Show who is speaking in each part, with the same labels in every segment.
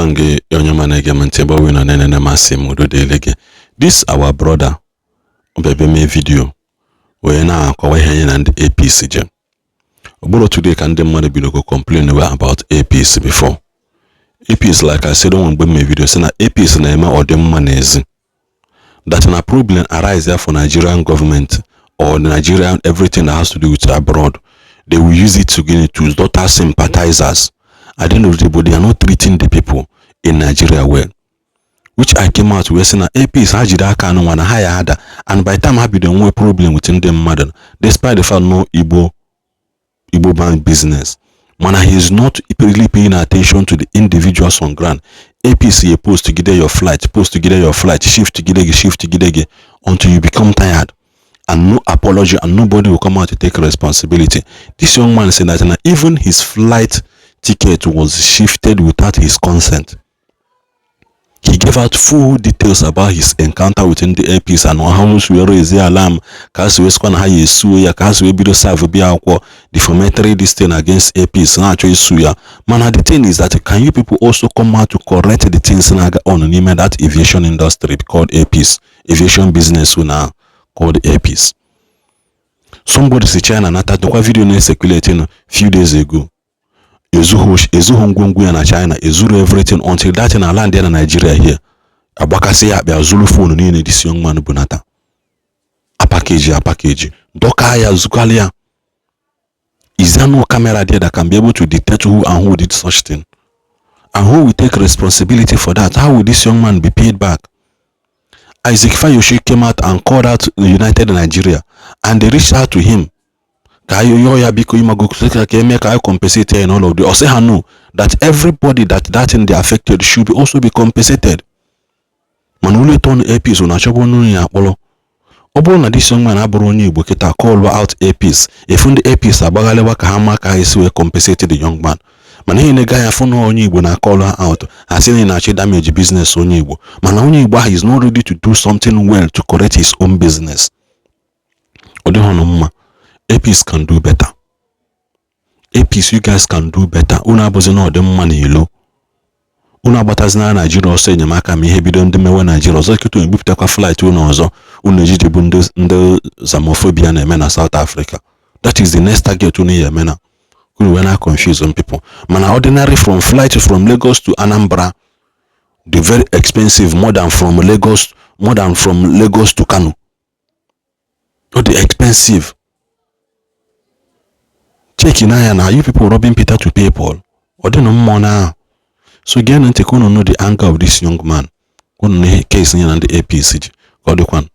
Speaker 1: Obange Yonyamanege Manteba win on Nene Massimo do delege. This our brother Bebe me video where now Kawa and Airpeace gem. Obolo today can them money be go complain about Airpeace before. Airpeace, like I said, don't want me video saying Airpeace na or them money that a problem arise there for Nigerian government or Nigerian everything that has to do with abroad. They will use it to get it to daughter sympathizers. At the end of the day, but they are not treating the people in Nigeria well. Which I came out with saying Airpeace Hajidaka no one higher, and by the time I be the only problem within them mother, despite the fact no Igbo bank business. Mana he is not really paying attention to the individuals on ground. Airpeace is supposed to get your flight, shift to get until you become tired. And no apology, and nobody will come out to take responsibility. This young man said that even his flight ticket was shifted without his consent. He gave out full details about his encounter within the Airpeace and how we raise the alarm, cause we scan how you sue ya, cause we be the serve be our defamatory this thing against Airpeace, and actually sue ya. Man, the thing is that can you people also come out to correct the things on that aviation industry called Airpeace, aviation business now called Airpeace. Somebody say China nata the video circulating few days ago. Ezuhu na China, Ezuru everything until that in a land in Nigeria here. Abakasi ya bia Zulu phone ni this young man bunata. A package. Doka ya zukalia. Is there no camera there that can be able to detect who and who did such thing? And who will take responsibility for that? How will this young man be paid back? Isaac Fayoshi came out and called out United Nigeria, and they reached out to him. Compensate and all of the or say no that everybody that in the affected should also be compensated. Manule turn Airpeace on a chabo no apolo. Obo na this young man abroni buketa call out Airpeace. If the Airpeace abagale waka hamaka is we compensated the young man. Man he nega phone only Igbo na call her out and saying na damage business only Igbo. Man only Igbo is not ready to do something well to correct his own business. Odehonomma. Airpeace can do better. Airpeace, you guys can do better. Una bozino them money low. Una batazna Nigeria or say nyamaka mi hebi don demewe Nigeria. Ozo kitu mbipita kwa flight una ozo. Unejidi bunde Zamophobia na emena South Africa. That is the next target uni emena. When I confuse some people. Man, ordinary from flight from Lagos to Anambra, the very expensive more than from Lagos to Kano. Not the expensive. Check in now, you people robbing Peter to pay Paul. Or they no more now. So again, and take on know the anger of this young man. On the case in the Airpeace. God one.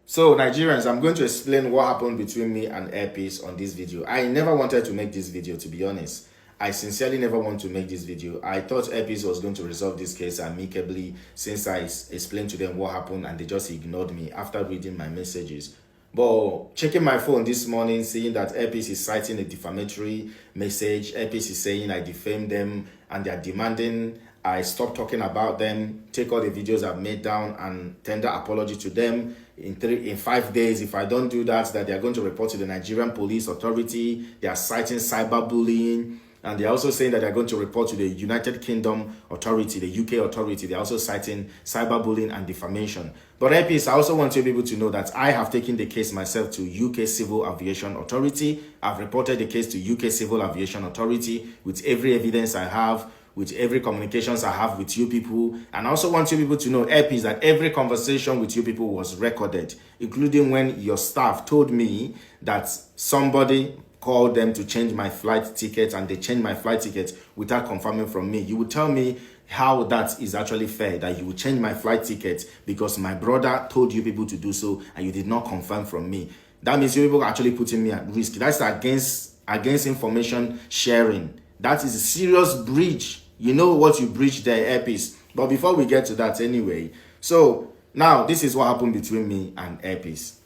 Speaker 2: So Nigerians, I'm going to explain what happened between me and Airpeace on this video. I never wanted to make this video, to be honest. I sincerely never want to make this video. I thought Airpeace was going to resolve this case amicably since I explained to them what happened and they just ignored me after reading my messages. But checking my phone this morning, seeing that Airpeace is citing a defamatory message. Airpeace is saying I defamed them and they are demanding I stop talking about them, take all the videos I've made down and tender apology to them in 5 days. If I don't do that, they are going to report to the Nigerian Police Authority. They are citing cyberbullying. And they're also saying that they're going to report to the United Kingdom Authority, the UK Authority. They're also citing cyberbullying and defamation. But Airpeace, I also want you people to know that I have taken the case myself to UK Civil Aviation Authority. I've reported the case to UK Civil Aviation Authority with every evidence I have, with every communications I have with you people. And I also want you people to know, Airpeace, that every conversation with you people was recorded, including when your staff told me that somebody called them to change my flight ticket and they changed my flight ticket without confirming from me. You would tell me how that is actually fair, that you would change my flight ticket because my brother told you people to do so and you did not confirm from me. That means you people are actually putting me at risk. That's against information sharing. That is a serious breach. You know what you breached there, Airpeace. But before we get to that anyway, so now this is what happened between me and Airpeace.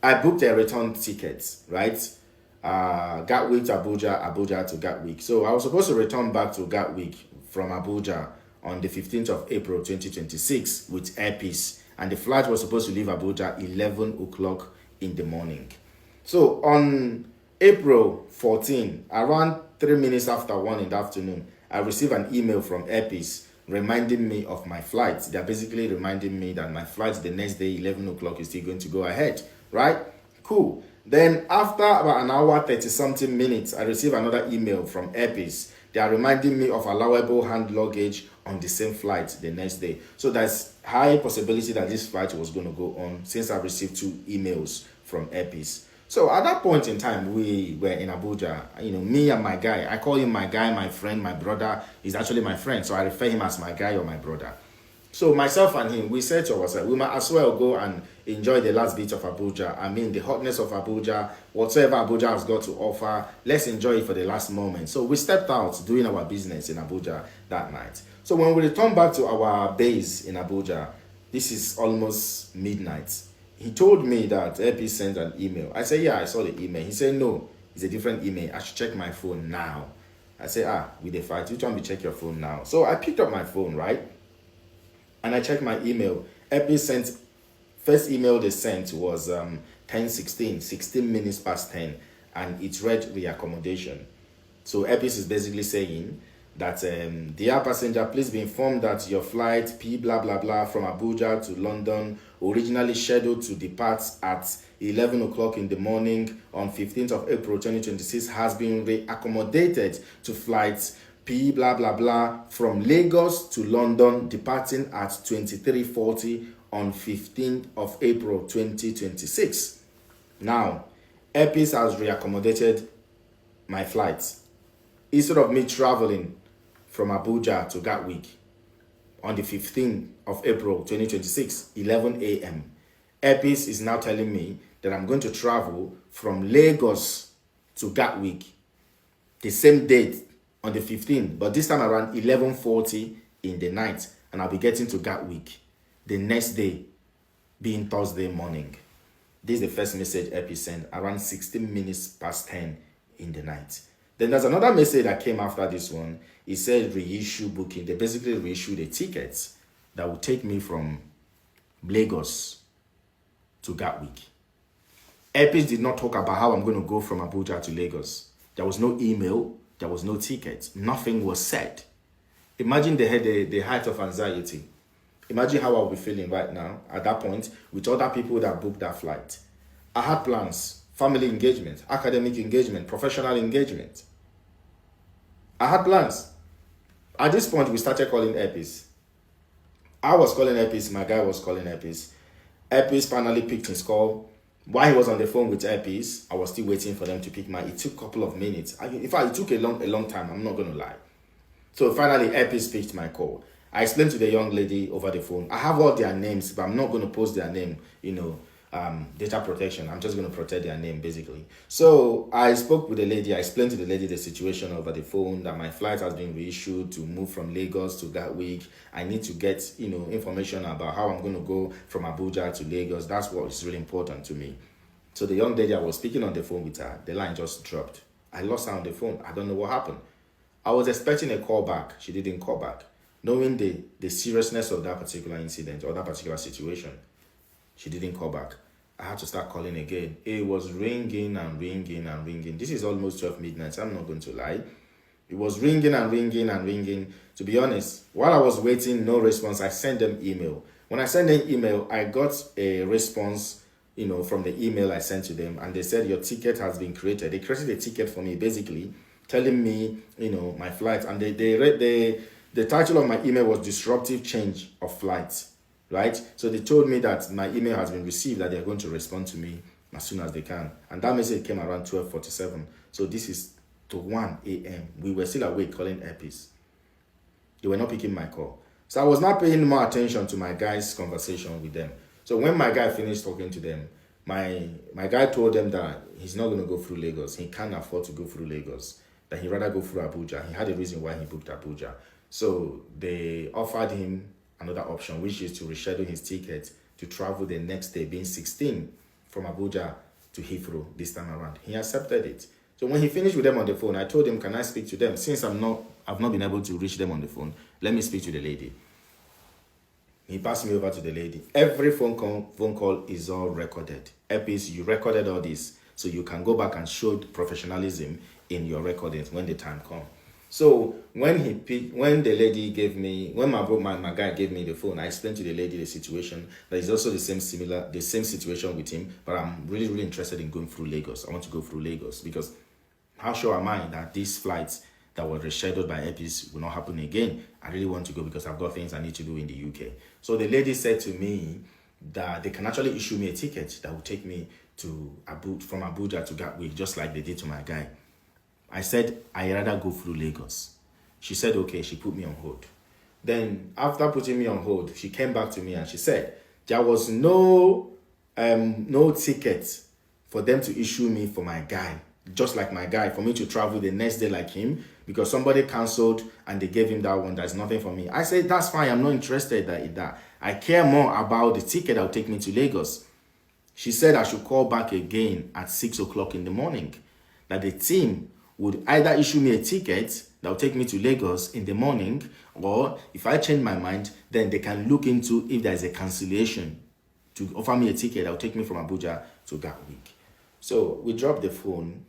Speaker 2: I booked a return ticket, right? Gatwick to Abuja to Gatwick. So I was supposed to return back to Gatwick from Abuja on the 15th of April 2026 with Airpeace, and the flight was supposed to leave Abuja 11 o'clock in the morning. So on April 14, around 3 minutes after 1 in the afternoon, I received an email from Airpeace reminding me of my flight. They're basically reminding me that my flight the next day, 11 o'clock, is still going to go ahead, right? Cool. Then after about an hour, 30 something minutes, I received another email from Airpeace. They are reminding me of allowable hand luggage on the same flight the next day. So there's high possibility that this flight was going to go on since I received 2 emails from Airpeace. So at that point in time, we were in Abuja. Me and my guy, I call him my guy, my friend, my brother. He's actually my friend, so I refer him as my guy or my brother. So myself and him, we said to ourselves, we might as well go and enjoy the last bit of Abuja. I mean, the hotness of Abuja, whatever Abuja has got to offer, let's enjoy it for the last moment. So we stepped out doing our business in Abuja that night. So when we returned back to our base in Abuja, this is almost midnight. He told me that Airpeace sent an email. I said, yeah, I saw the email. He said, no, it's a different email. I should check my phone now. I said, with the fight, you tell me check your phone now. So I picked up my phone, right? And I checked my email. Airpeace sent, first email they sent was 10:16, 16 minutes past 10. And it read reaccommodation. So Airpeace is basically saying that, dear passenger, please be informed that your flight P blah blah blah from Abuja to London, originally scheduled to depart at 11 o'clock in the morning on 15th of April 2026, has been reaccommodated to flights P blah blah blah from Lagos to London, departing at 23:40 on 15th of April 2026. Now, Airpeace has reaccommodated my flights. Instead of me traveling from Abuja to Gatwick on the 15th of April 2026, 11 a.m., Airpeace is now telling me that I'm going to travel from Lagos to Gatwick the same date on the 15th, but this time around 11:40 in the night, and I'll be getting to Gatwick the next day, being Thursday morning. This is the first message Airpeace sent around 16 minutes past 10 in the night. Then there's another message that came after this one. It said reissue booking. They basically reissued the tickets that would take me from Lagos to Gatwick. Airpeace did not talk about how I'm going to go from Abuja to Lagos. There was no email. There was no ticket. Nothing was said. Imagine the height of anxiety. Imagine how I'll be feeling right now at that point with other people that booked that flight. I had plans, family engagement, academic engagement, professional engagement. I had plans. At this point, we started calling Airpeace. I was calling Airpeace. My guy was calling Airpeace. Airpeace finally picked his call. While he was on the phone with Airpeace, I was still waiting for them to pick it took a couple of minutes. In fact, it took a long time. I'm not going to lie. So finally, Airpeace picked my call. I explained to the young lady over the phone. I have all their names, but I'm not going to post their name, data protection. I'm just going to protect their name, basically. So I spoke with the lady. I explained to the lady the situation over the phone, that my flight has been reissued to move from Lagos to Gatwick. I need to get, information about how I'm going to go from Abuja to Lagos. That's what is really important to me. So the young lady, I was speaking on the phone with her. The line just dropped. I lost her on the phone. I don't know what happened. I was expecting a call back. She didn't call back. Knowing the seriousness of that particular incident or that particular situation, she didn't call back. I had to start calling again. It was ringing and ringing and ringing. This is almost 12 midnight. I'm not going to lie. It was ringing and ringing and ringing. To be honest, while I was waiting, no response, I sent them email. When I sent them email, I got a response, from the email I sent to them. And they said, your ticket has been created. They created a ticket for me, basically, telling me, my flight. And the title of my email was Disruptive Change of Flight, right? So they told me that my email has been received, that they're going to respond to me as soon as they can. And that message came around 12:47. So this is to 1 a.m. We were still awake calling Airpeace. They were not picking my call. So I was not paying more attention to my guy's conversation with them. So when my guy finished talking to them, my guy told them that he's not going to go through Lagos. He can't afford to go through Lagos. That he'd rather go through Abuja. He had a reason why he booked Abuja. So they offered him another option, which is to reschedule his ticket to travel the next day, being 16, from Abuja to Heathrow this time around. He accepted it. So when he finished with them on the phone, I told him, can I speak to them? Since I've not been able to reach them on the phone, let me speak to the lady. He passed me over to the lady. Every phone call is all recorded. Airpeace, you recorded all this, so you can go back and show professionalism in your recordings when the time comes. So when my guy gave me the phone, I explained to the lady the situation. That is also the same situation with him. But I'm really, really interested in going through Lagos. I want to go through Lagos because how sure am I that these flights that were rescheduled by Airpeace will not happen again? I really want to go because I've got things I need to do in the UK. So the lady said to me that they can actually issue me a ticket that will take me from Abuja to Gatwick, just like they did to my guy. I said, I'd rather go through Lagos. She said, okay, she put me on hold. Then after putting me on hold, she came back to me and she said, there was no ticket for them to issue me for my guy, just like my guy, for me to travel the next day like him, because somebody canceled and they gave him that one. There's nothing for me. I said, that's fine. I'm not interested in that. I care more about the ticket that will take me to Lagos. She said I should call back again at 6 o'clock in the morning, that the team would either issue me a ticket that will take me to Lagos in the morning, or if I change my mind, then they can look into if there is a cancellation to offer me a ticket that will take me from Abuja to Gatwick. So we dropped the phone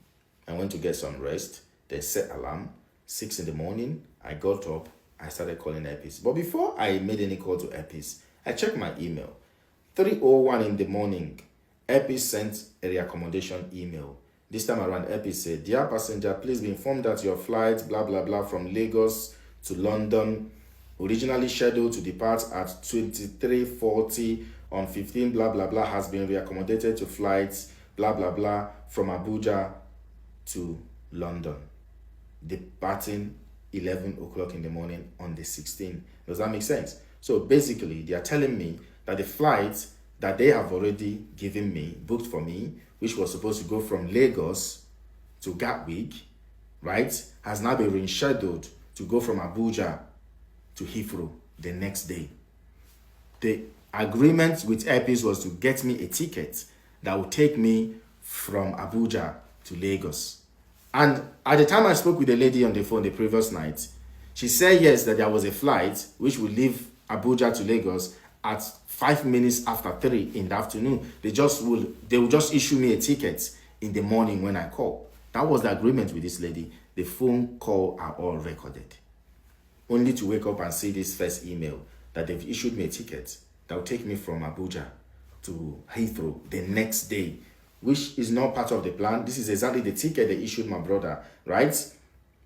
Speaker 2: and went to get some rest. They set alarm, 6 in the morning. I got up, I started calling Airpeace. But before I made any call to Airpeace, I checked my email. 3:01 in the morning, Airpeace sent a reaccommodation email. This time around, Airpeace said, dear passenger, please be informed that your flight, blah, blah, blah, from Lagos to London, originally scheduled to depart at 23:40 on 15, blah, blah, blah, has been reaccommodated to flights, blah, blah, blah, from Abuja to London, departing 11 o'clock in the morning on the 16th. Does that make sense? So basically, they are telling me that the flight that they have already given me, booked for me, which was supposed to go from Lagos to Gatwick, right, has now been rescheduled to go from Abuja to Heathrow the next day. The agreement with Airpeace was to get me a ticket that would take me from Abuja to Lagos. And at the time I spoke with the lady on the phone the previous night, she said yes, that there was a flight which would leave Abuja to Lagos at 5 minutes after 3 in the afternoon. They will just issue me a ticket in the morning when I call. That was the agreement with this lady. The phone call are all recorded. Only to wake up and see this first email that they've issued me a ticket that will take me from Abuja to Heathrow the next day, which is not part of the plan. This is exactly the ticket they issued my brother, right?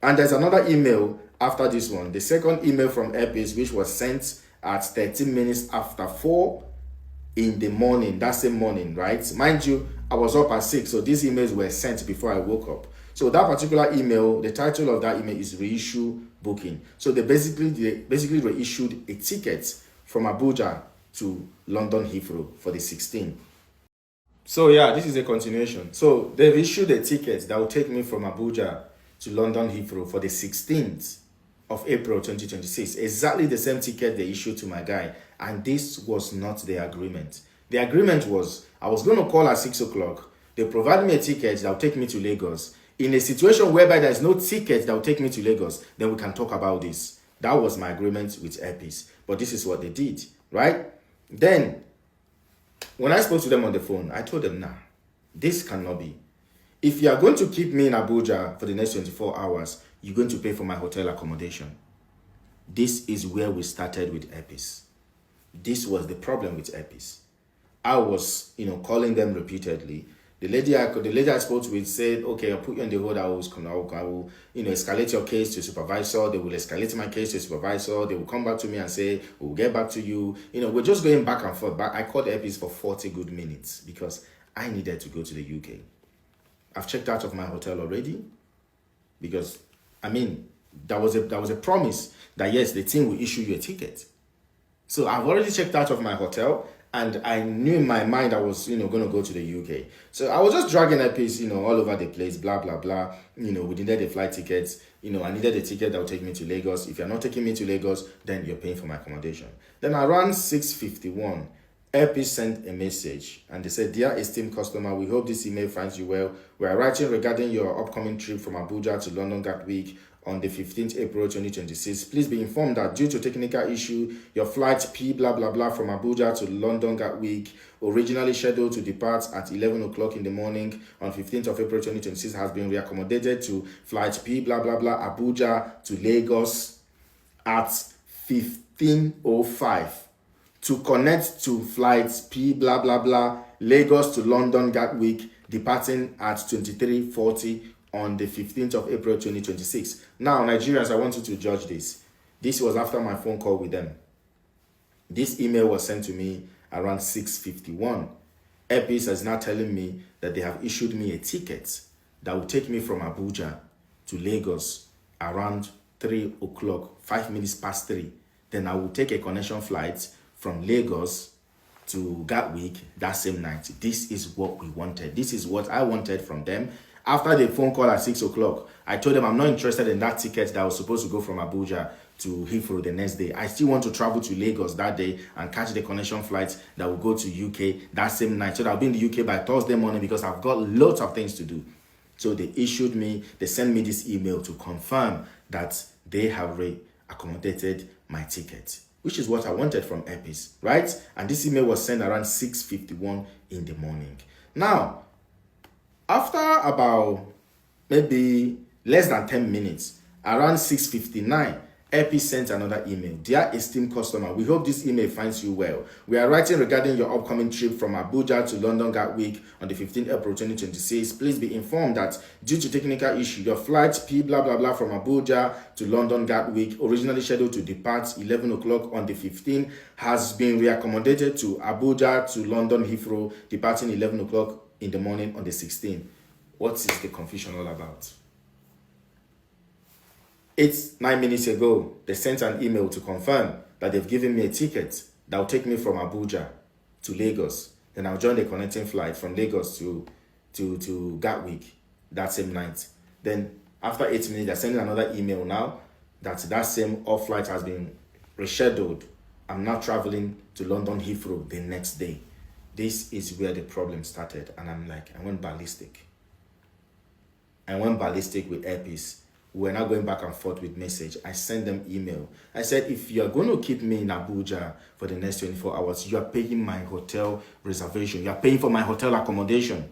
Speaker 2: And there's another email after this one. The second email from Airpeace, which was sent at 13 minutes after 4 in the morning, that same morning, right? Mind you, I was up at 6, so these emails were sent before I woke up. So that particular email, the title of that email is reissue booking. So they basically reissued a ticket from Abuja to London Heathrow for the 16th. So yeah, this is a continuation. So they've issued a ticket that will take me from Abuja to London Heathrow for the 16th of April 2026. Exactly the same ticket they issued to my guy. And this was not the agreement. The agreement was, I was going to call at 6 o'clock. They provide me a ticket that will take me to Lagos. In a situation whereby there's no ticket that will take me to Lagos, then we can talk about this. That was my agreement with Airpeace. But this is what they did, right? Then, when I spoke to them on the phone, I told them, nah, this cannot be. If you are going to keep me in Abuja for the next 24 hours, you're going to pay for my hotel accommodation. This is where we started with Airpeace. This was the problem with Airpeace. I was, calling them repeatedly. The lady I spoke with said, okay, I'll put you on the hold. I will, escalate your case to supervisor. They will escalate my case to supervisor. They will come back to me and say, we'll get back to you. We're just going back and forth. I called Airpeace for 40 good minutes because I needed to go to the UK. I've checked out of my hotel already because, that was a promise that yes, the team will issue you a ticket. So I've already checked out of my hotel. And I knew in my mind I was, going to go to the UK. So I was just dragging Airpeace, all over the place, blah, blah, blah. We needed the flight tickets. I needed a ticket that would take me to Lagos. If you're not taking me to Lagos, then you're paying for my accommodation. Then around 6:51, Airpeace sent a message. And they said, dear esteemed customer, we hope this email finds you well. We are writing regarding your upcoming trip from Abuja to London Gatwick on the 15th April 2026. Please be informed that due to technical issue, your flight P blah blah blah from Abuja to London Gatwick, originally scheduled to depart at 11 o'clock in the morning on 15th of April 2026, has been reaccommodated to flight P blah blah blah Abuja to Lagos at 15:05 to connect to flights P blah blah blah Lagos to London Gatwick, departing at 23:40 on the 15th of April 2026. Now, Nigerians, I want you to judge this. This was after my phone call with them. This email was sent to me around 6:51. Airpeace is now telling me that they have issued me a ticket that will take me from Abuja to Lagos around 3 o'clock, 5 minutes past 3. Then I will take a connection flight from Lagos to Gatwick that same night. This is what we wanted. This is what I wanted from them. After the phone call at 6 o'clock, I told them I'm not interested in that ticket that was supposed to go from Abuja to Heathrow the next day. I still want to travel to Lagos that day and catch the connection flight that will go to UK that same night. So that I'll be in the UK by Thursday morning because I've got lots of things to do. So they sent me this email to confirm that they have accommodated my ticket, which is what I wanted from Airpeace, right? And this email was sent around 6:51 in the morning. Now, after about maybe less than 10 minutes, around 6:59, Airpeace sent another email. Dear esteemed customer, we hope this email finds you well. We are writing regarding your upcoming trip from Abuja to London Gatwick on the 15th April 2026. Please be informed that due to technical issue, your flight P blah blah blah from Abuja to London Gatwick, originally scheduled to depart 11 o'clock on the 15th, has been reaccommodated to Abuja to London Heathrow, departing 11 o'clock in the morning on the 16th. What is the confusion all about? 9 minutes ago, they sent an email to confirm that they've given me a ticket that will take me from Abuja to Lagos. Then I'll join the connecting flight from Lagos to Gatwick that same night. Then after 8 minutes, they're sending another email now that same off flight has been rescheduled. I'm now traveling to London Heathrow the next day. This is where the problem started. And I went ballistic. I went ballistic with Airpeace. We're now going back and forth with message. I sent them email. I said, if you're going to keep me in Abuja for the next 24 hours, you are paying my hotel reservation. You are paying for my hotel accommodation.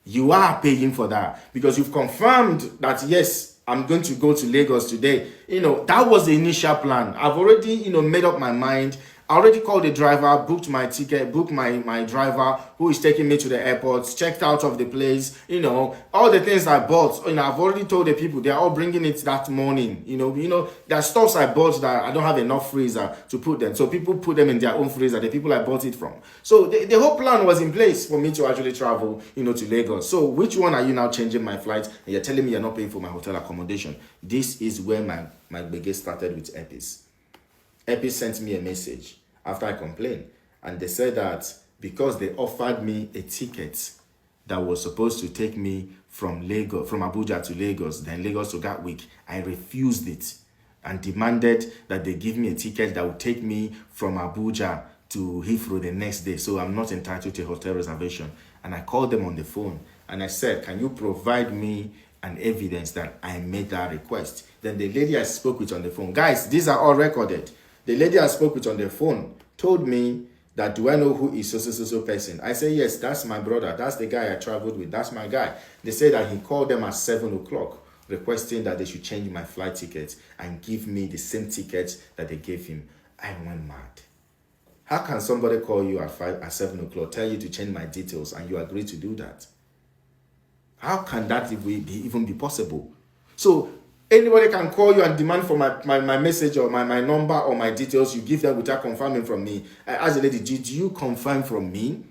Speaker 2: You are paying for that because you've confirmed that, yes, I'm going to go to Lagos today. That was the initial plan. I've already, made up my mind. I already called the driver, booked my ticket, booked my driver who is taking me to the airport, checked out of the place, all the things I bought. I've already told the people, they're all bringing it that morning. There are stuffs I bought that I don't have enough freezer to put them. So people put them in their own freezer, the people I bought it from. So the whole plan was in place for me to actually travel, to Lagos. So which one are you now changing my flight? And you're telling me you're not paying for my hotel accommodation. This is where my biggest started with Airpeace. Airpeace sent me a message after I complained, and they said that because they offered me a ticket that was supposed to take me from Abuja to Lagos, then Lagos to Gatwick, I refused it and demanded that they give me a ticket that would take me from Abuja to Heathrow the next day, so I'm not entitled to a hotel reservation. And I called them on the phone and I said, can you provide me an evidence that I made that request? Then the lady I spoke with on the phone, guys, these are all recorded. The lady I spoke with on the phone told me that, do I know who is so person? I said, yes, that's my brother. That's the guy I traveled with. That's my guy. They said that he called them at 7 o'clock requesting that they should change my flight ticket and give me the same ticket that they gave him. I went mad. How can somebody call you at 7 o'clock, tell you to change my details, and you agree to do that? How can that even be possible? So anybody can call you and demand for my message or my number or my details. You give them without confirming from me. I asked the lady, did you confirm from me?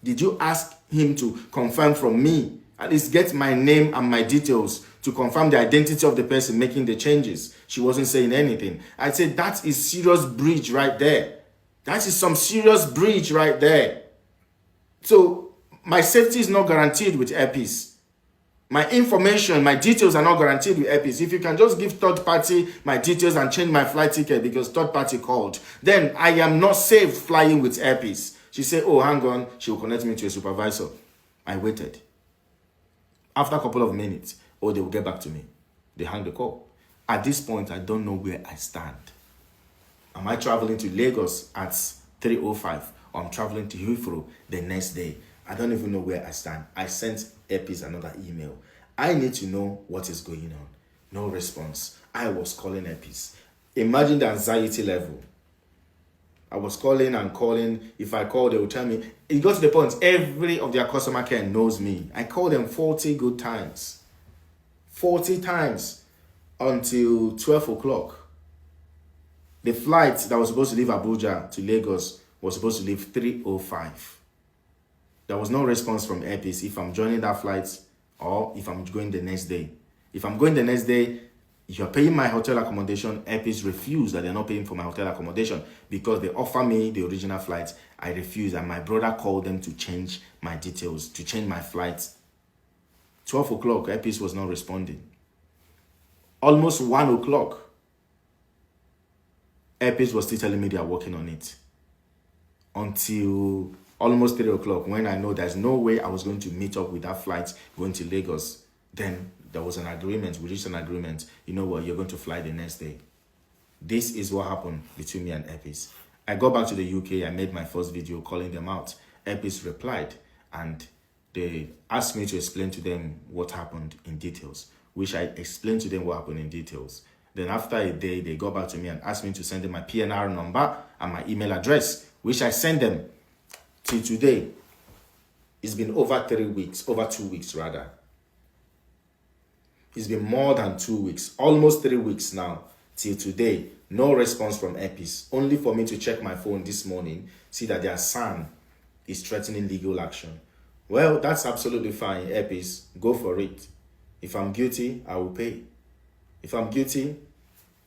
Speaker 2: Did you ask him to confirm from me? At least get my name and my details to confirm the identity of the person making the changes. She wasn't saying anything. I said, that is serious breach right there. That is some serious breach right there. So my safety is not guaranteed with Airpeace. My information, my details are not guaranteed with Airpeace. If you can just give third party my details and change my flight ticket because third party called, then I am not safe flying with Airpeace. She said, oh, hang on, she will connect me to a supervisor. I waited. After a couple of minutes, they will get back to me. They hung the call. At this point, I don't know where I stand. Am I traveling to Lagos at 3:05, or I'm traveling to Heathrow the next day? I don't even know where I stand. I sent Airpeace another email. I need to know what is going on. No response. I was calling Airpeace. Imagine the anxiety level. I was calling and calling. If I call, they will tell me. It got to the point, every of their customer care knows me. I called them 40 good times. 40 times until 12 o'clock. The flight that was supposed to leave Abuja to Lagos was supposed to leave 3:05. There was no response from Airpeace if I'm joining that flight or if I'm going the next day. If I'm going the next day, you're paying my hotel accommodation. Airpeace refused that they're not paying for my hotel accommodation because they offer me the original flight. I refused, and my brother called them to change my details, to change my flight. 12 o'clock, Airpeace was not responding. Almost 1 o'clock, Airpeace was still telling me they are working on it. Until almost 3 o'clock, when I know there's no way I was going to meet up with that flight going to Lagos. Then there was an agreement. We reached an agreement. You know what? You're going to fly the next day. This is what happened between me and Airpeace. I got back to the UK. I made my first video calling them out. Airpeace replied, and they asked me to explain to them what happened in details, which I explained to them what happened in details. Then after a day, they got back to me and asked me to send them my PNR number and my email address, which I sent them. Till today, it's been over 3 weeks, over 2 weeks rather. It's been more than 2 weeks, almost 3 weeks now. Till today, no response from Airpeace. Only for me to check my phone this morning, see that their son is threatening legal action. Well, that's absolutely fine, Airpeace. Go for it. If I'm guilty, I will pay. If I'm guilty,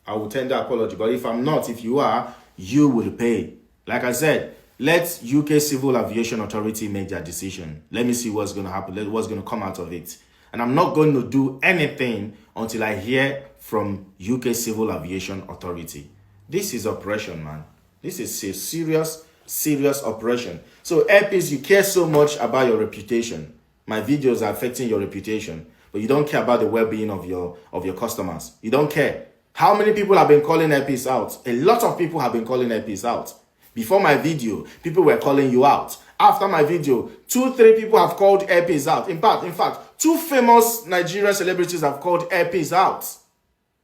Speaker 2: I will tender apology. But if I'm not, if you are, you will pay. Like I said, let UK Civil Aviation Authority make their decision. Let me see what's going to happen, what's going to come out of it. And I'm not going to do anything until I hear from UK Civil Aviation Authority. This is operation, man. This is a serious operation. So Airpeace, you care so much about your reputation. My videos are affecting your reputation, but you don't care about the well-being of your customers. You don't care. How many people have been calling Airpeace out? A lot of people have been calling Airpeace out. Before my video, people were calling you out. After my video, 2-3 people have called Airpeace out. In fact, 2 famous Nigerian celebrities have called Airpeace out.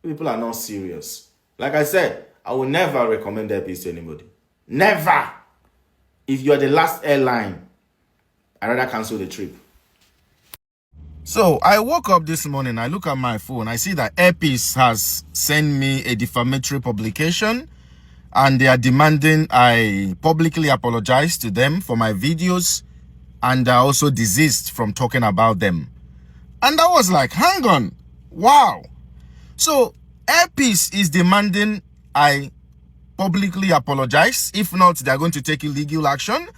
Speaker 2: People are not serious. Like I said, I will never recommend Airpeace to anybody. Never. If you are the last airline, I'd rather cancel the trip. So I woke up this morning, I look at my phone, I see that Airpeace has sent me a defamatory publication, and they are demanding I publicly apologize to them for my videos, and I also desist from talking about them. And I was like, hang on, wow. So Airpeace is demanding I publicly apologize. If not, they're going to take illegal action.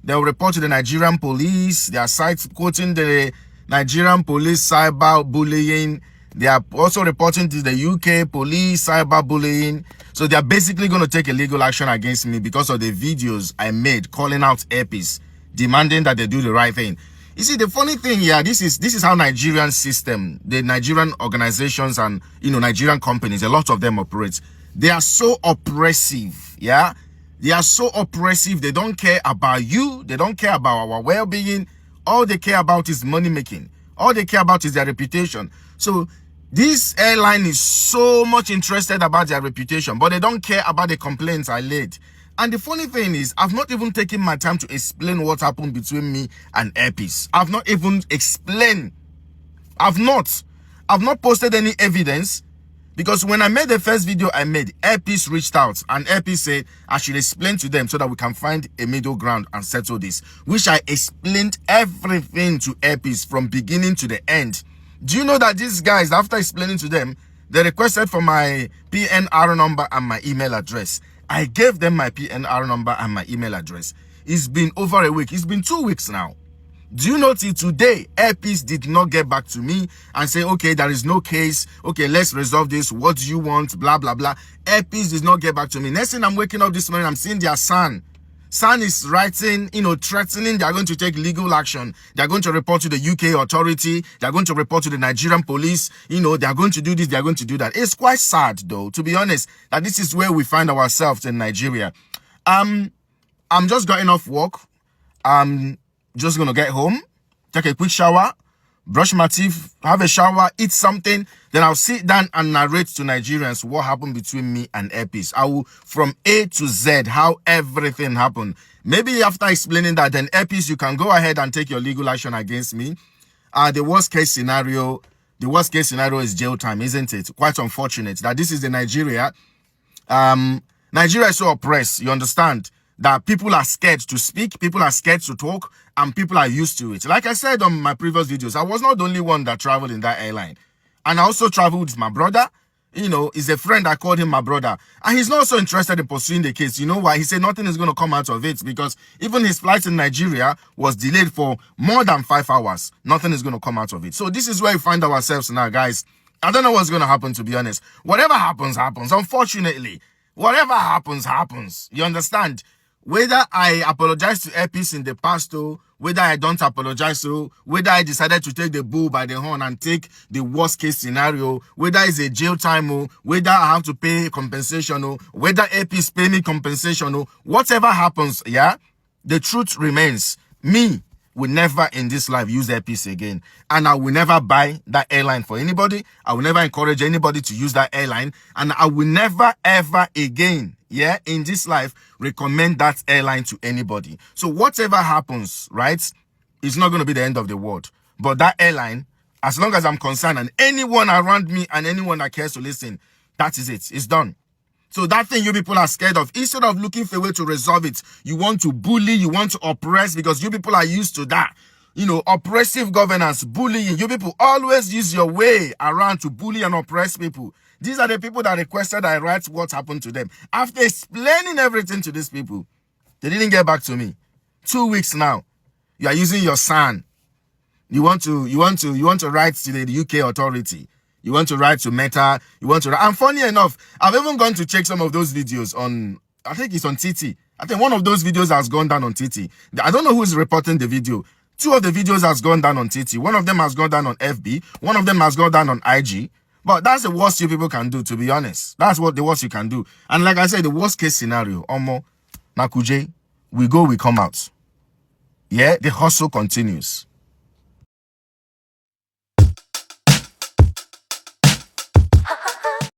Speaker 2: They'll report to the Nigerian police. Their sites quoting the Nigerian police cyber bullying. They are also reporting to the UK police cyber bullying. So they are basically going to take a legal action against me because of the videos I made calling out Airpeace, demanding that they do the right thing. You see, the funny thing here, this is how Nigerian system, the Nigerian organizations and Nigerian companies, a lot of them operate. They are so oppressive, yeah? They are so oppressive. They don't care about you. They don't care about our well-being. All they care about is money making. All they care about is their reputation. So this airline is so much interested about their reputation, but they don't care about the complaints I laid. And the funny thing is, I've not even taken my time to explain what happened between me and Airpeace. I've not even explained. I've not posted any evidence, because when I made the first video I made, Airpeace reached out and Airpeace said I should explain to them so that we can find a middle ground and settle this, which I explained everything to Airpeace from beginning to the end. Do you know that these guys, after explaining to them, they requested for my PNR number and my email address. I gave them my PNR number and my email address. It's been over a week. It's been 2 weeks now. Do you know till today, Airpeace did not get back to me and say, okay, there is no case. Okay, let's resolve this. What do you want? Blah, blah, blah. Airpeace did not get back to me. Next thing I'm waking up this morning, I'm seeing their son San is writing, threatening they are going to take legal action. They are going to report to the UK authority. They are going to report to the Nigerian police. They are going to do this. They are going to do that. It's quite sad, though, to be honest, that this is where we find ourselves in Nigeria. I'm just getting off work. I'm just going to get home, take a quick shower, brush my teeth, have a shower, eat something. Then I'll sit down and narrate to Nigerians what happened between me and Airpeace. I will, from A to Z, how everything happened. Maybe after explaining that, then Airpeace, you can go ahead and take your legal action against me. The worst case scenario is jail time, isn't it? Quite unfortunate that this is the Nigeria. Nigeria is so oppressed, you understand, that people are scared to speak, people are scared to talk, and people are used to it. Like I said on my previous videos, I was not the only one that traveled in that airline. And I also traveled with my brother. He's a friend. I called him my brother. And he's not so interested in pursuing the case. You know why? He said nothing is going to come out of it because even his flight in Nigeria was delayed for more than 5 hours. Nothing is going to come out of it. So this is where we find ourselves now, guys. I don't know what's going to happen, to be honest. Whatever happens, happens. Unfortunately, whatever happens, happens. You understand? Whether I apologize to Airpeace in the past, or whether I don't apologize, so whether I decided to take the bull by the horn and take the worst case scenario, whether it's a jail time, or whether I have to pay compensation, or whether Airpeace pay me compensation, or whatever happens, yeah, the truth remains. Me will never in this life use Airpeace again. And I will never buy that airline for anybody. I will never encourage anybody to use that airline. And I will never, ever again, yeah, in this life, recommend that airline to anybody. So whatever happens, right, it's not going to be the end of the world. But that airline, as long as I'm concerned, and anyone around me and anyone that cares to listen, that is it. It's done. So that thing you people are scared of, instead of looking for a way to resolve it, you want to bully, you want to oppress, because you people are used to that. Oppressive governance, bullying. You people always use your way around to bully and oppress people. These are the people that requested I write what happened to them. After explaining everything to these people, they didn't get back to me. 2 weeks now. You are using your son. You want to write to the UK authority. You want to write to Meta. You want to write. And funny enough, I've even gone to check some of those videos on, I think it's on TT. I think one of those videos has gone down on TT. I don't know who is reporting the video. 2 of the videos has gone down on TT. One of them has gone down on FB. One of them has gone down on IG. But that's the worst you people can do, to be honest. That's what the worst you can do. And like I said, the worst case scenario, Omo, Nakuje, we go, we come out. Yeah, the hustle continues.